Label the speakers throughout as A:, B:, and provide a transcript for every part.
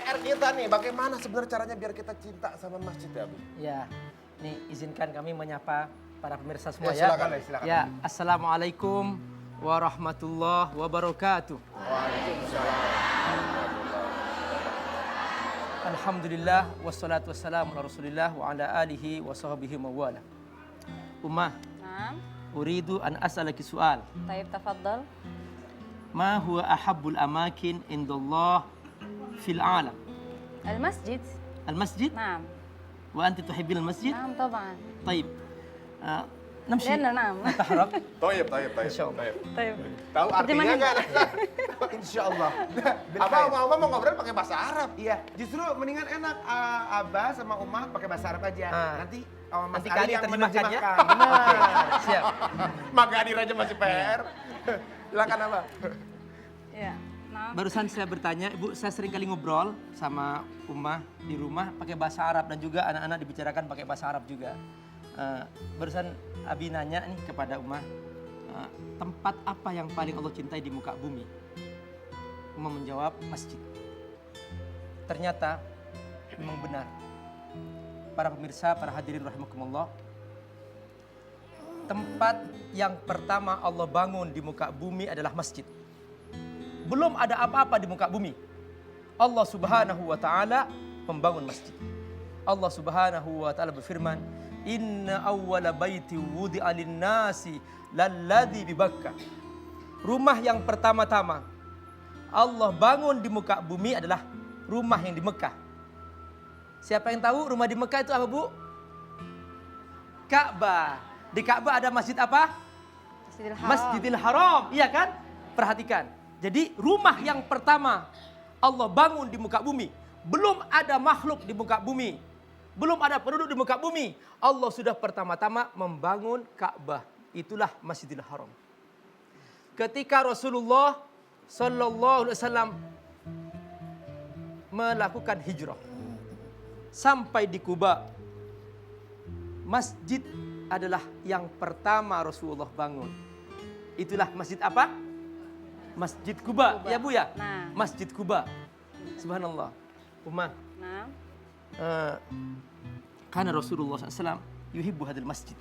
A: PR kita nih, bagaimana sebenarnya caranya biar kita cinta sama masjid ya, Bu?
B: Ya, nih izinkan kami menyapa para pemirsa semua
A: Ya,
B: ya.
A: silakan, silakan.
B: Ya, assalamualaikum warahmatullahi wabarakatuh. Alhamdulillah wassalatu wassalamu ala Rasulillah wa ala alihi wa sahbihi mawala. Ummah,
C: نعم
B: uridu an as'alaki su'al.
C: طيب تفضل.
B: Ma huwa ahabbul amakin indallah fil alam?
C: المسجد.
B: Al-masjid?
C: نعم
B: Wa anti tuhibbil masjid?
C: نعم طبعا.
B: طيب. نمشي.
C: لأن نعم.
B: نتحرك.
A: Toyib.
B: Insya Allah.
C: طيب
A: Tahu artinya
C: Terjemahan.
A: nggak?
D: Insya Allah.
A: Abah sama Oma mau ngobrol pakai bahasa Arab.
D: Iya, justru mendingan enak Abah sama Umah pakai bahasa Arab aja. Nanti Mas
B: Nanti
D: Ali
B: kali
D: yang
B: terjemahkan ya.
D: menerjemahkan. Benar.
B: Siap.
A: Maka hadir aja masih PR. Silakan Abah.
C: Ya. نعم.
B: Barusan saya bertanya, Ibu, saya sering kali ngobrol sama Ummah di rumah pakai bahasa Arab dan juga anak-anak dibicarakan pakai bahasa Arab juga. Barusan Abi nanya nih kepada Ummah, tempat apa yang paling Allah cintai di muka bumi? Ummah menjawab, masjid. Ternyata memang benar. Para pemirsa, para hadirin rahimakumullah, tempat yang pertama Allah bangun di muka bumi adalah masjid. Belum ada apa-apa di muka bumi. Allah Subhanahu wa taala membangun masjid. Allah Subhanahu wa taala berfirman, "Inna awwala baiti wudi'a lin-nasi lalladzi bi Bakkah." Rumah yang pertama-tama Allah bangun di muka bumi adalah rumah yang di Mekah. Siapa yang tahu rumah di Mekah itu apa, Bu? Ka'bah. Di Ka'bah ada masjid apa?
C: Masjidil Haram.
B: Masjidil Haram, iya kan? Perhatikan. Jadi rumah yang pertama Allah bangun di muka bumi. Belum ada makhluk di muka bumi. Belum ada penduduk di muka bumi. Allah sudah pertama-tama membangun Ka'bah. Itulah Masjidil Haram. Ketika Rasulullah Sallallahu Alaihi Wasallam melakukan hijrah sampai di Kuba, masjid adalah yang pertama Rasulullah bangun. Itulah masjid apa? Masjid Kuba, ya Bu ya?
C: Nah.
B: Masjid Kuba. Subhanallah. Ummah,
C: نعم.
B: karena Rasulullah SAW yuhibbu hadal masjid.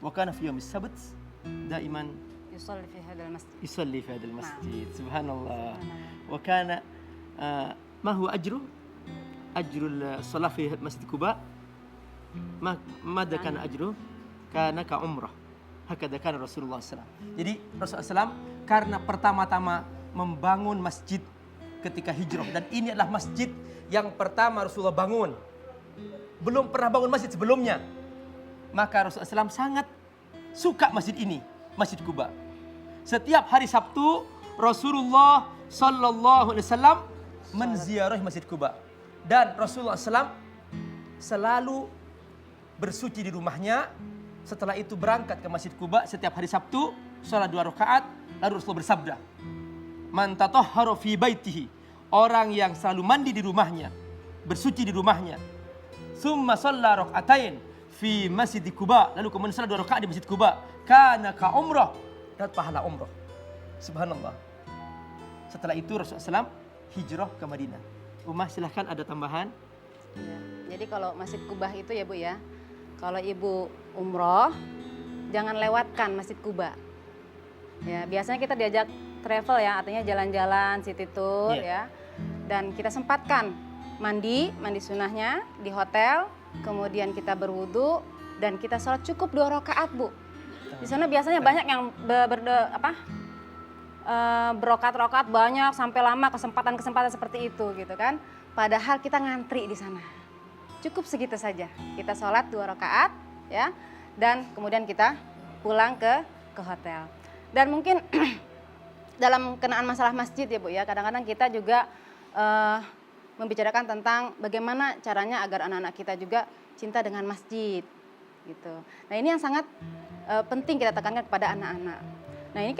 B: Wa kana fi yawmis sabt daiman
C: يصلي في هذا المسجid.
B: yusalli fi hadal masjid. Subhanallah.
C: Subhanallah.
B: Wa kana ma huwa ajrul salat fi masjid Kuba? Mada kana ajru? Kana ka umrah. Hakada kana Rasulullah SAW. Jadi Rasulullah SAW karena pertama-tama membangun masjid ketika hijrah. Dan ini adalah masjid yang pertama Rasulullah bangun. Belum pernah bangun masjid sebelumnya. Maka Rasulullah SAW sangat suka masjid ini, Masjid Kuba. Setiap hari Sabtu Rasulullah Sallallahu Alaihi Wasallam menziarahi Masjid Kuba. Dan Rasulullah SAW selalu bersuci di rumahnya. Setelah itu berangkat ke Masjid Kuba setiap hari Sabtu, sholat 2 rakaat, lalu Rasulullah bersabda, "Man tatahhara fi baitihi," orang yang selalu mandi di rumahnya, bersuci di rumahnya. "Tsumma shalla rakaatain fi Masjid Kuba," lalu kemudian sholat 2 rakaat di Masjid Kuba, "kana ka umrah," dapat pahala umrah. Subhanallah. Setelah itu Rasulullah SAW hijrah ke Madinah. Ummah, silahkan ada tambahan.
C: Ya. Jadi kalau Masjid Kubah itu ya Bu ya, kalau Ibu umroh, jangan lewatkan Masjid Kuba. Ya, biasanya kita diajak travel ya, artinya jalan-jalan, city tour ya. Dan kita sempatkan mandi sunahnya di hotel, kemudian kita berwudu dan kita sholat cukup 2 rakaat Bu. Di sana biasanya banyak yang berokat-rokat banyak sampai lama, kesempatan-kesempatan seperti itu gitu kan. Padahal kita ngantri di sana. Cukup segitu saja. Kita sholat 2 rakaat ya, dan kemudian kita pulang ke hotel. Dan mungkin dalam kenaan masalah masjid ya Bu ya, kadang-kadang kita juga membicarakan tentang bagaimana caranya agar anak-anak kita juga cinta dengan masjid gitu. Nah ini yang sangat penting kita tekankan kepada anak-anak. Nah ini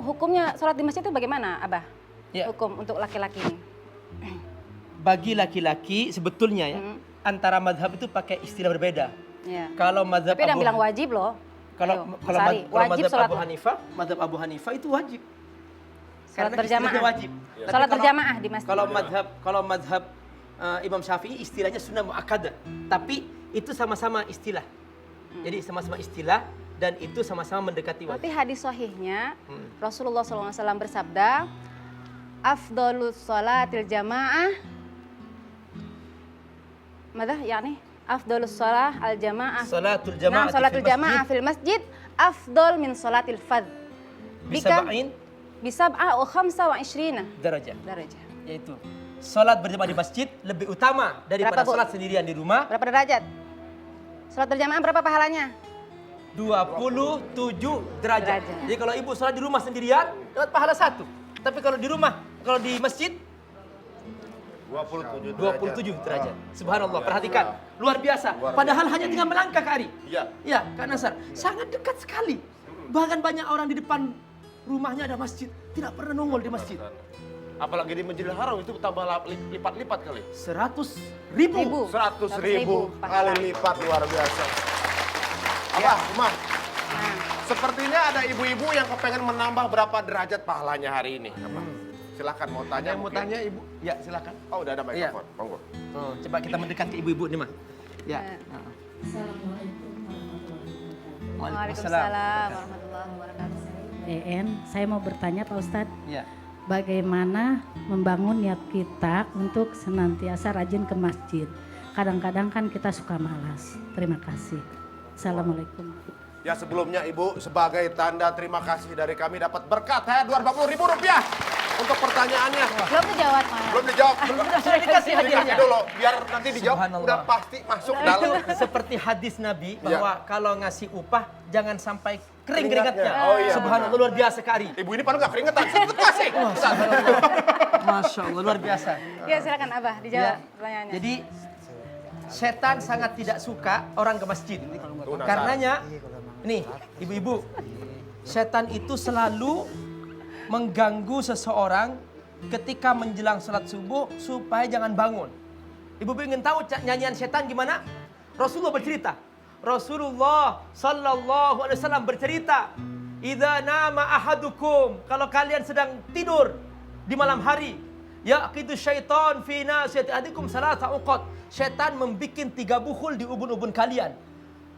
C: hukumnya sholat di masjid itu bagaimana Abah?
B: Ya.
C: Hukum untuk laki-laki ini.
B: Bagi laki-laki sebetulnya ya, antara madhab itu pakai istilah berbeda.
C: Ya.
B: Kalau madhab
C: Tapi ada yang bilang wajib loh.
B: Kalau
C: Ayo,
B: kalau
C: Sari,
B: kalau
C: wajib
B: madhab
C: sholat
B: madhab Abu Hanifah itu wajib.
C: sholat
B: Karena
C: berjamaah.
B: istilahnya wajib. Tapi
C: Sholat
B: kalau-
C: berjamaah di masjid.
B: Kalau madhab Imam Syafi'i istilahnya sunnah muakkadah, tapi itu sama-sama istilah. Jadi sama-sama istilah dan itu sama-sama mendekati wajib.
C: Tapi hadis sahihnya Rasulullah SAW bersabda, afdhalus salatil jamaah, mada yani afdhalus salah al jamaah.
B: Salatul jamaah.
C: Nah, salatul jamaah fil masjid afdal min salatil fadh.
B: Bisab'in
C: Bisab'ah wa khamsa wa ishrina
B: darajah.
C: darajah.
B: Yaitu salat berjamaah di masjid lebih utama daripada
C: Berapa, Bu?
B: salat sendirian di rumah.
C: Berapa derajat? Salat berjamaah berapa pahalanya?
B: 27 derajat.
C: Derajat.
B: Jadi kalau ibu sholat di rumah sendirian dapat pahala 1. Tapi kalau di rumah, kalau di masjid 27 derajat. Subhanallah, perhatikan. Luar biasa. Padahal hanya tinggal melangkah ke Ari.
A: Iya.
B: Ya, Kak Nasar. Sangat dekat sekali. Bahkan banyak orang di depan rumahnya ada masjid, tidak pernah nongol di masjid.
A: Apalagi di Masjidil Haram itu tambah lipat-lipat kali.
B: 100.000.
A: 100.000 kali
C: pahala.
A: lipat, luar biasa. Apa, Umar?
C: Nah,
A: Sepertinya ada ibu-ibu yang kepengen menambah berapa derajat pahalanya hari ini. Apa? Silakan mau tanya.
B: Yang mau
A: mungkin.
B: tanya ibu? Ya, silakan.
A: Oh, udah ada mikrofon. Monggo.
B: Oh, coba kita mendekat ke ibu-ibu nih, Mah. Ya.
C: Waalaikumsalam warahmatullahi wabarakatuh.
E: EN, saya mau bertanya Pak Ustadz,
B: Ya.
E: bagaimana membangun niat kita untuk senantiasa rajin ke masjid? Kadang-kadang kan kita suka malas. Terima kasih. Assalamualaikum.
A: Ya sebelumnya Ibu sebagai tanda terima kasih dari kami dapat berkat Rp240.000 untuk pertanyaannya.
C: Belum dijawab malah.
A: Belum dijawab.
B: Sudah dikasih hadiahnya.
A: Dikasih dulu biar nanti dijawab
B: Subhanallah.
A: udah pasti masuk
B: Itu
A: dalam.
B: seperti hadis Nabi bahwa kalau ngasih upah jangan sampai kering keringatnya.
A: Oh iya.
B: Subhanallah, luar biasa Kari.
A: Ibu ini padahal nggak keringetan, tetap kasih.
B: Masya Allah, luar biasa.
C: Ya silakan Abah dijawab
B: Ya.
C: pertanyaannya.
B: Jadi setan sangat tidak suka orang ke masjid.
A: Nasar.
B: Karenanya, nih ibu-ibu, setan itu selalu mengganggu seseorang ketika menjelang sholat subuh supaya jangan bangun. Ibu-ibu ingin tahu nyanyian setan gimana? Rasulullah bercerita. Rasulullah Sallallahu Alaihi Wasallam bercerita, "Idza nama ahadukum," kalau kalian sedang tidur di malam hari, yaqidu syaitan fi nasiyati ahadikum salasa uqad. Setan membikin 3 buhul di ubun-ubun kalian.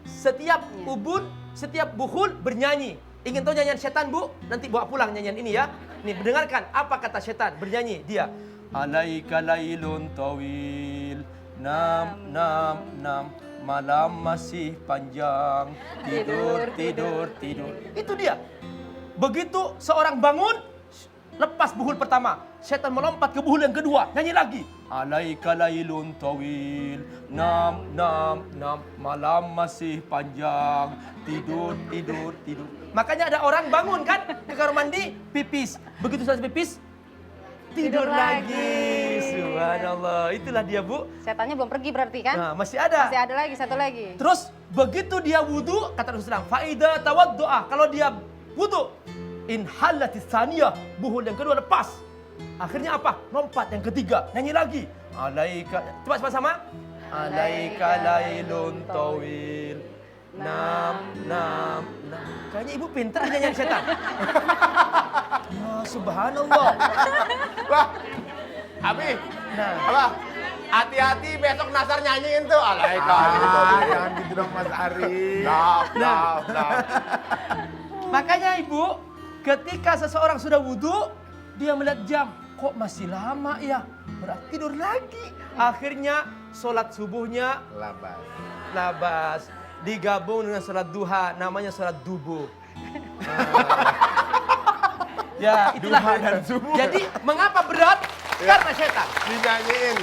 B: Setiap ubun, setiap buhul bernyanyi. Ingin tahu nyanyian setan, Bu? Nanti bawa pulang nyanyian ini ya. Nih, dengarkan apa kata setan. Bernyanyi dia. Alaika lailun tawil, nam, nam, nam. Malam masih panjang, tidur, tidur, tidur. Itu dia. Begitu seorang bangun, lepas buhul pertama, setan melompat ke buhul yang kedua, nyanyi lagi. Alaika lailun tawil, nam, nam, nam. Malam masih panjang, tidur, tidur, tidur. Makanya ada orang bangun kan, ke kamar mandi, pipis. Begitu selesai pipis, tidur lagi. Subhanallah, itulah dia, Bu.
C: Setannya belum pergi berarti kan?
B: Nah, masih ada.
C: Masih ada lagi, satu lagi.
B: Terus begitu dia wudu, kata Rasulullah, faida tawaddu'a, kalau dia wudu, inhalatis tsaniyah, buhul yang kedua lepas. Akhirnya apa? Lompat yang ketiga, nyanyi lagi. Alaika, coba sama-sama. Alaika lailun tawil, nam, nam, nam. Kayaknya ibu pintar nyanyian setan. Ya, subhanallah.
A: Wah, Abi,
B: Nah.
A: apa? Hati-hati besok Nasar nyanyiin tuh. Alaika.
D: Jangan gitu dong Mas Ari.
A: Nah.
B: Makanya ibu, ketika seseorang sudah wudhu, dia melihat jam, kok masih lama ya? Berarti tidur lagi. Akhirnya sholat subuhnya labas. Digabung dengan sholat duha, namanya sholat dubuh. Ya, itulah.
A: Duha dan subuh.
B: Jadi, mengapa berat? Karena setan.
A: Dinyanyiin.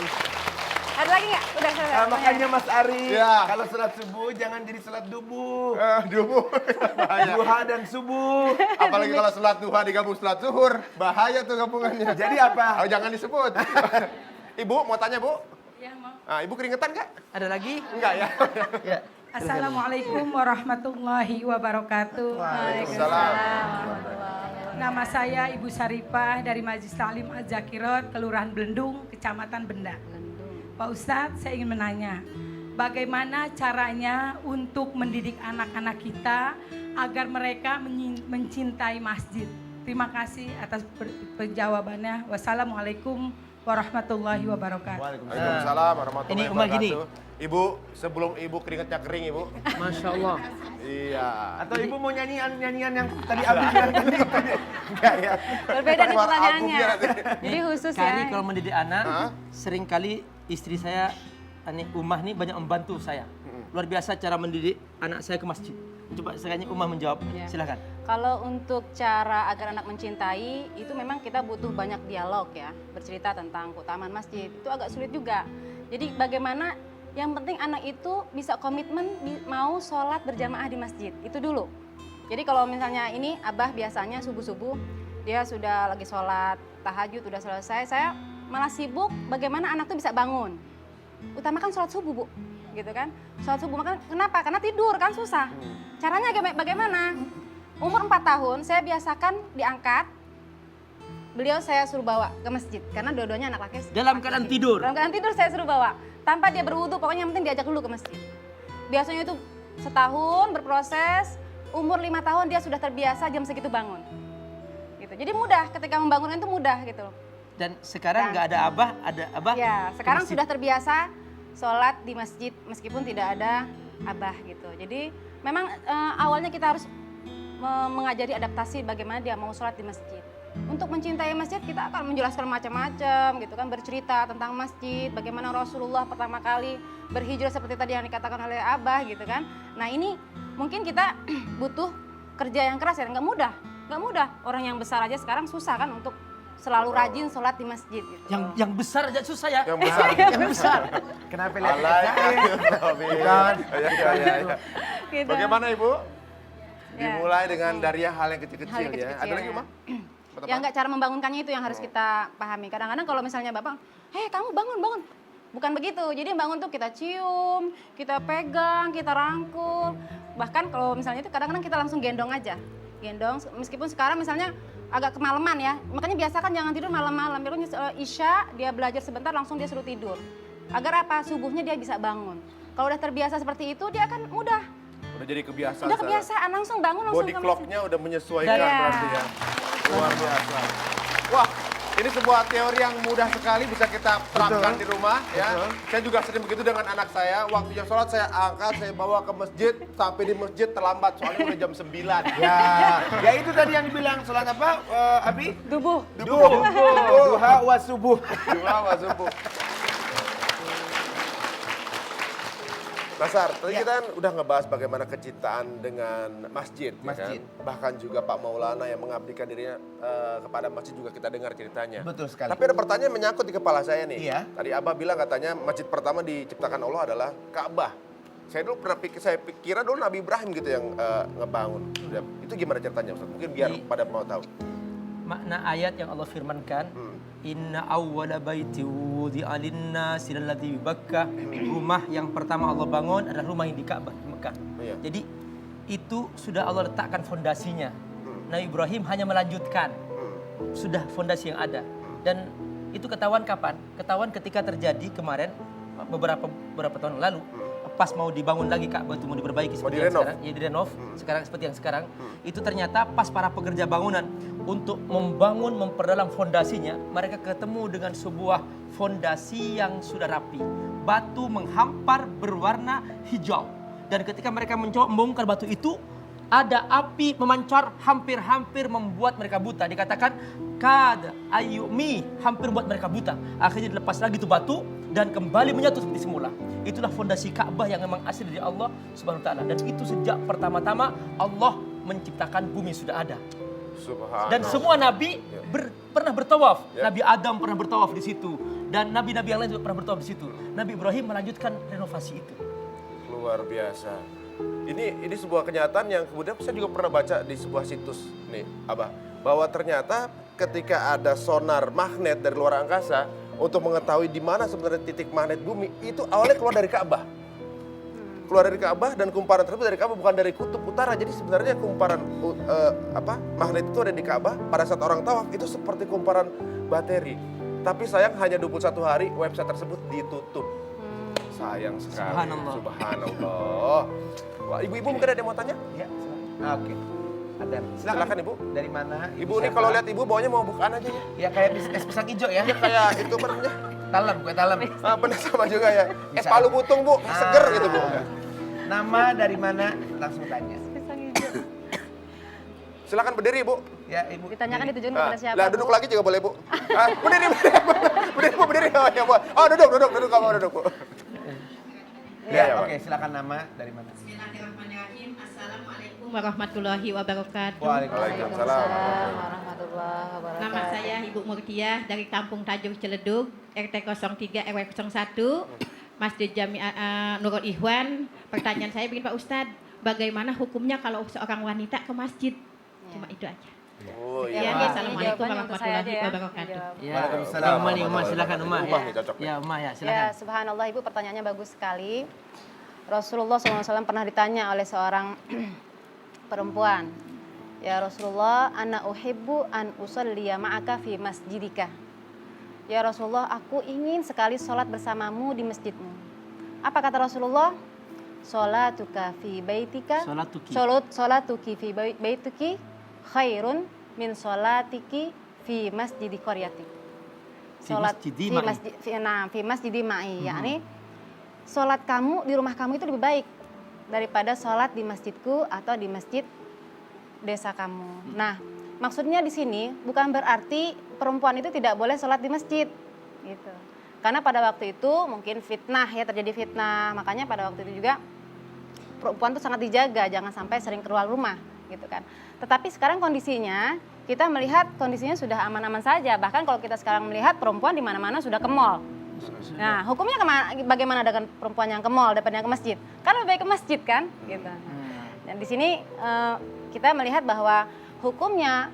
C: Ada lagi nggak? Udah selesai.
D: Makanya Mas Ari,
A: Ya.
D: kalau sholat subuh jangan jadi sholat dubuh.
A: Dubuh. Bahaya.
D: Duha dan subuh.
A: Apalagi kalau sholat duha digabung sholat zuhur. Bahaya tuh gabungannya.
D: Jadi apa?
A: Oh, jangan disebut. Ibu, mau tanya, Bu?
E: Ya, mau.
A: Ah, Ibu keringetan nggak?
B: Ada lagi?
A: Enggak ya?
B: Ya.
F: Assalamualaikum warahmatullahi wabarakatuh.
A: Waalaikumsalam.
F: Nama saya Ibu Saripah dari Majelis Taklim Az-Zakirot, Kelurahan Belendung, Kecamatan Benda. Pak Ustadz, saya ingin menanya, bagaimana caranya untuk mendidik anak-anak kita agar mereka mencintai masjid? Terima kasih atas penjawabannya. Wassalamualaikum warahmatullahi wabarakatuh.
A: Waalaikumsalam warahmatullahi
B: Ini Umar gini.
A: wabarakatuh. Ibu, sebelum ibu keringetnya kering, Ibu.
B: Masya Allah.
A: Iya.
D: Atau ibu mau nyanyian yang tadi Abi bilang tadi?
A: Enggak ya.
C: Berbeda nih
A: Keluar
C: pertanyaannya.
A: albumnya nanti.
C: Jadi khusus
B: Kali
C: ya.
B: kalau mendidik anak,
A: Hah?
B: seringkali istri saya, Umah nih banyak membantu saya. Luar biasa cara mendidik anak saya ke masjid. Coba sekalian Umah menjawab,
C: Iya.
B: silakan.
C: Kalau untuk cara agar anak mencintai, itu memang kita butuh banyak dialog ya. Bercerita tentang keutamaan masjid, itu agak sulit juga. Jadi bagaimana, yang penting anak itu bisa komitmen mau sholat berjamaah di masjid, itu dulu. Jadi kalau misalnya ini Abah biasanya subuh-subuh, dia sudah lagi sholat, tahajud udah selesai, saya malah sibuk bagaimana anak tuh bisa bangun. Utamakan sholat subuh, Bu. Gitu kan. Sholat subuh, kenapa? Karena tidur kan susah. Caranya bagaimana? Umur 4 tahun saya biasakan diangkat, beliau saya suruh bawa ke masjid karena dua-duanya anak laki.
B: Dalam keadaan tidur.
C: Dalam keadaan tidur saya suruh bawa, tanpa dia berwudu, pokoknya yang penting diajak dulu ke masjid. Biasanya itu setahun berproses, umur 5 tahun dia sudah terbiasa jam segitu bangun. Gitu. Jadi mudah, ketika membangunkan itu mudah gitu loh.
B: Dan sekarang nggak ada abah, ada abah.
C: Ya,
B: ke
C: sekarang
B: masjid.
C: sudah terbiasa sholat di masjid meskipun tidak ada abah gitu. Jadi memang awalnya kita harus mengajari adaptasi bagaimana dia mau sholat di masjid. Untuk mencintai masjid kita akan menjelaskan macam-macam gitu kan, bercerita tentang masjid, bagaimana Rasulullah pertama kali berhijrah seperti tadi yang dikatakan oleh abah gitu kan. Nah ini mungkin kita butuh kerja yang keras ya, nggak mudah. Orang yang besar aja sekarang susah kan untuk selalu rajin sholat di masjid gitu.
B: Yang besar aja susah ya.
A: Yang besar.
B: Yang besar.
D: Kenapa lihat
A: Alay.
D: Bukan.
A: Ya.
C: Gitu.
A: Bagaimana Ibu?
C: Ya.
A: Dimulai dengan dari hal yang kecil-kecil
C: Hal yang
A: ya.
C: kecil-kecil,
A: Ada lagi,
C: ya.
A: Umar?
C: Ya enggak, cara membangunkannya itu yang harus kita pahami. Kadang-kadang kalau misalnya Bapak, hei kamu bangun. Bukan begitu, jadi bangun tuh kita cium, kita pegang, kita rangkul. Bahkan kalau misalnya itu kadang-kadang kita langsung gendong aja. Gendong, meskipun sekarang misalnya agak kemalaman ya. Makanya biasakan jangan tidur malam-malam. Biasanya Isya dia belajar sebentar langsung dia suruh tidur. Agar apa? Subuhnya dia bisa bangun. Kalau udah terbiasa seperti itu dia akan mudah.
A: Udah jadi kebiasaan.
C: Udah kebiasaan, langsung bangun langsung
A: Body
C: ke masjid.
A: clock-nya udah menyesuaikan
C: Iya.
A: berarti ya. Luar biasa. Wah, ini sebuah teori yang mudah sekali bisa kita terapkan di rumah ya. Saya juga sering begitu dengan anak saya. Waktunya sholat saya angkat, saya bawa ke masjid. Sampai di masjid terlambat soalnya udah jam 9.
D: Ya itu tadi yang dibilang sholat apa, Abi?
C: Dubuh.
D: Duha wa subuh.
A: Gimana subuh? Nasar, tadi kita kan udah ngebahas bagaimana kecintaan dengan masjid. ya
D: Masjid.
A: kan? Bahkan juga Pak Maulana yang mengabdikan dirinya kepada masjid juga kita dengar ceritanya.
D: Betul sekali.
A: Tapi ada pertanyaan menyangkut di kepala saya nih.
D: Iya.
A: Tadi Abah bilang katanya masjid pertama diciptakan Allah adalah Ka'bah. Saya dulu pernah kira dulu Nabi Ibrahim gitu yang ngebangun. Itu gimana ceritanya Ustaz? Mungkin biar pada mau tahu.
B: Makna ayat yang Allah firmankan, Inna awwala baiti wudi'a lin-nasi lalladzi bi Bakkah. Rumah yang pertama Allah bangun adalah rumah yang di Ka'bah di Mekah.
A: Iya.
B: Jadi itu sudah Allah letakkan fondasinya. Nabi Ibrahim hanya melanjutkan. Sudah fondasi yang ada. Dan itu ketahuan kapan? Ketahuan ketika terjadi kemarin beberapa tahun lalu. Pas mau dibangun lagi Ka'bah itu mau diperbaiki seperti yang
A: direnov.
B: sekarang, ya direnov. Sekarang seperti yang sekarang. Itu ternyata pas para pekerja bangunan untuk membangun memperdalam fondasinya, mereka ketemu dengan sebuah fondasi yang sudah rapi. Batu menghampar berwarna hijau. Dan ketika mereka mencoba membongkar batu itu, ada api memancar hampir-hampir membuat mereka buta. Dikatakan kad ayumi, hampir membuat mereka buta. Akhirnya dilepas lagi itu batu dan kembali menyatu seperti semula. Itulah fondasi Ka'bah yang memang asli dari Allah Subhanahu wa taala, dan itu sejak pertama-tama Allah menciptakan bumi sudah ada.
A: Subhanallah.
B: Dan semua nabi pernah bertawaf.
A: Ya.
B: Nabi Adam pernah bertawaf di situ dan nabi-nabi yang lain juga pernah bertawaf di situ. Nabi Ibrahim melanjutkan renovasi itu.
A: Luar biasa. Ini sebuah kenyataan yang kemudian saya juga pernah baca di sebuah situs nih, Abah, bahwa ternyata ketika ada sonar magnet dari luar angkasa untuk mengetahui di mana sebenarnya titik magnet bumi, itu awalnya keluar dari Ka'bah. Keluar dari Ka'bah dan kumparan tersebut dari Ka'bah, bukan dari kutub utara. Jadi sebenarnya kumparan magnet itu ada di Ka'bah. Pada saat orang tawaf itu seperti kumparan bateri. Tapi sayang hanya 21 hari website tersebut ditutup. Sayang sekali.
B: Subhanallah.
A: Subhanallah. Wah, ibu-ibu mungkin ada yang mau tanya?
D: Ya, oke. Adam.
A: Silakan, Ibu.
D: Dari mana?
A: Ibu nih
D: siapa?
A: kalau lihat ibu bawanya mau bukaan aja ya.
D: Ya kayak es pisang hijau ya.
A: Ya kayak itu apa namanya?
D: Talam, kue talam.
A: Benar sama juga ya. Es
D: Bisa.
A: palu butung Bu, seger gitu Bu.
D: Nama dari mana? Langsung tanya.
A: Silakan berdiri Bu.
D: Ya, Ibu.
C: Ditanyakan
D: Jadi-
C: ditujuin kepada siapa?
A: Lah
C: Bu?
A: duduk lagi juga boleh Bu. Berdiri, berdiri Bu, berdiri. Oh, ya, Bu. Oh duduk kamu duduk Bu.
D: Ya,
A: Ya,
D: oke, silakan nama dari mana?
G: Bismillahirrahmanirrahim. Assalamualaikum warahmatullahi wabarakatuh.
A: Waalaikumsalam.
C: Warahmatullahi wabarakatuh.
G: Nama saya Ibu Murtiah dari Kampung Tanjung Celedug, RT 03 RW 01, Masjid Jami'ah Nurul Ikhwan. Pertanyaan saya begini Pak Ustadz, bagaimana hukumnya kalau seorang wanita ke masjid? Cuma itu aja.
A: Oh
G: Ya,
A: iya.
C: Ini
G: Assalamualaikum
C: jawabannya untuk saya aja
G: warahmatullahi
C: ya.
G: wabarakatuh.
C: Jawab.
B: Ya,
D: Waalaikumsalam.
B: Umar nih, Umar silakan Umar.
A: Umar nih cocok nih.
B: Ya, Umar ya,
C: Ya,
B: silakan.
C: subhanallah Ibu pertanyaannya bagus sekali. Rasulullah SAW pernah ditanya oleh seorang perempuan. Ya Rasulullah, ana uhibbu an usalliya ma'aka fi masjidika. Ya Rasulullah, aku ingin sekali sholat bersamamu di masjidmu. Apa kata Rasulullah? Sholatuka fi baitika.
B: Sholatuki.
C: Sholatuki fi baituki khairun min sholatiki fi masjidi qaryatik.
B: Fi masjidi ma'i.
C: Fi masjidi ma'i, yakni sholat kamu di rumah kamu itu lebih baik daripada sholat di masjidku atau di masjid desa kamu. Nah, maksudnya di sini bukan berarti perempuan itu tidak boleh sholat di masjid, gitu. Karena pada waktu itu mungkin fitnah ya, terjadi fitnah, makanya pada waktu itu juga perempuan itu sangat dijaga, jangan sampai sering keluar rumah, gitu kan. Tetapi sekarang kondisinya, kita melihat kondisinya sudah aman-aman saja. Bahkan kalau kita sekarang melihat perempuan di mana-mana sudah ke mall. Nah, hukumnya bagaimana dengan perempuan yang ke mall daripada yang ke masjid? Kan lebih baik ke masjid kan, gitu. Dan di sini kita melihat bahwa hukumnya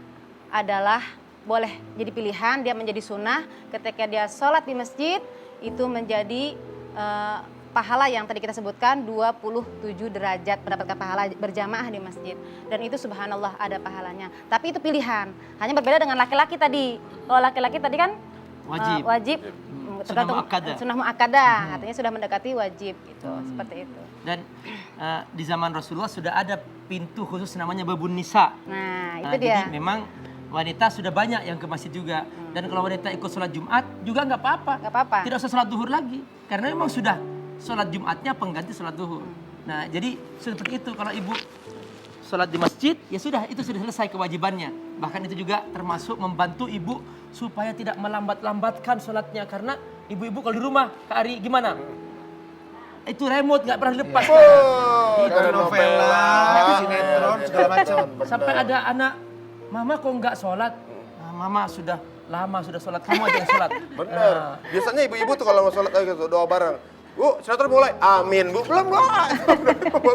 C: adalah boleh jadi pilihan, dia menjadi sunnah ketika dia sholat di masjid itu menjadi pahala yang tadi kita sebutkan 27 derajat mendapatkan pahala berjamaah di masjid. Dan itu subhanallah ada pahalanya. Tapi itu pilihan. Hanya berbeda dengan laki-laki tadi. Kalau laki-laki tadi kan wajib tergantung sunnah muakkadah, artinya sudah mendekati wajib gitu, seperti itu.
B: Dan di zaman Rasulullah sudah ada pintu khusus namanya babun nisa.
C: Nah, itu dia.
B: Jadi memang wanita sudah banyak yang ke masjid juga. Dan kalau wanita ikut sholat Jumat juga nggak apa-apa.
C: Nggak apa-apa.
B: Tidak usah sholat duhur lagi. Karena memang sudah sholat Jumatnya pengganti sholat duhur. Nah, jadi seperti itu. Kalau ibu sholat di masjid, ya sudah, itu sudah selesai kewajibannya. Bahkan itu juga termasuk membantu ibu supaya tidak melambat-lambatkan sholatnya. Karena ibu-ibu kalau di rumah, Kak Ari, gimana? Itu remote nggak pernah dilepas.
A: Oh,
D: Dari novela, sinetron, segala macam.
B: Sampai ada anak, Mama kok nggak sholat? Nah, Mama sudah lama sudah sholat, kamu aja yang sholat.
A: Bener. Biasanya ibu-ibu tuh kalau mau sholat gitu, doa bareng. Bu, sinetron mulai. Amin, Bu. Belum doa.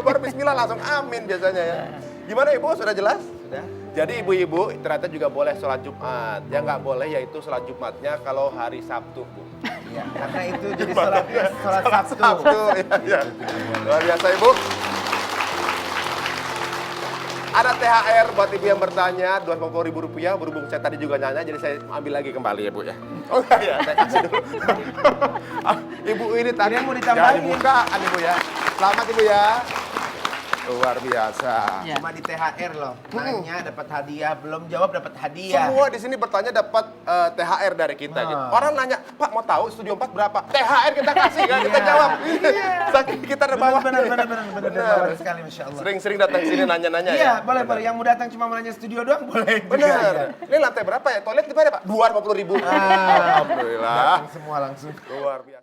A: Baru bismillah langsung amin biasanya ya. Gimana Ibu? Sudah jelas?
D: Sudah.
A: Jadi ibu-ibu ternyata juga boleh sholat Jumat. Yang nggak boleh yaitu sholat Jumatnya kalau hari Sabtu, Bu.
D: Ya, karena itu jadi sholat Sabtu.
A: Sabtu, ya. Luar biasa Ibu. Ada THR buat ibu yang bertanya, Rp250.000. Berhubung saya tadi juga nanya, jadi saya ambil lagi kembali ya Bu ya. Oh enggak ya, saya kasih dulu. Ibu ini tadi
D: Ini mau ditambahin.
A: ya, dibukaan Ibu ya. Selamat Ibu ya. Luar biasa.
B: Ya.
D: Cuma di THR loh. Nanya dapat hadiah, belum jawab dapat hadiah.
A: Semua di sini bertanya dapat THR dari kita gitu.
D: Ah.
A: Orang nanya, Pak mau tahu Studio 4 berapa? THR kita kasih kan, kita jawab. Saking kita ada bawah.
D: Benar sekali, Masya Allah.
A: Sering-sering datang sini nanya-nanya
D: Iya,
A: ya.
D: boleh. Yang mau datang cuma mau nanya studio doang, boleh. juga,
A: Benar.
D: ya.
A: Ini lantai berapa ya? Toilet di mana Pak? Rp250.000.
D: Ah.
A: Alhamdulillah.
D: Datang semua langsung.
A: Luar biasa.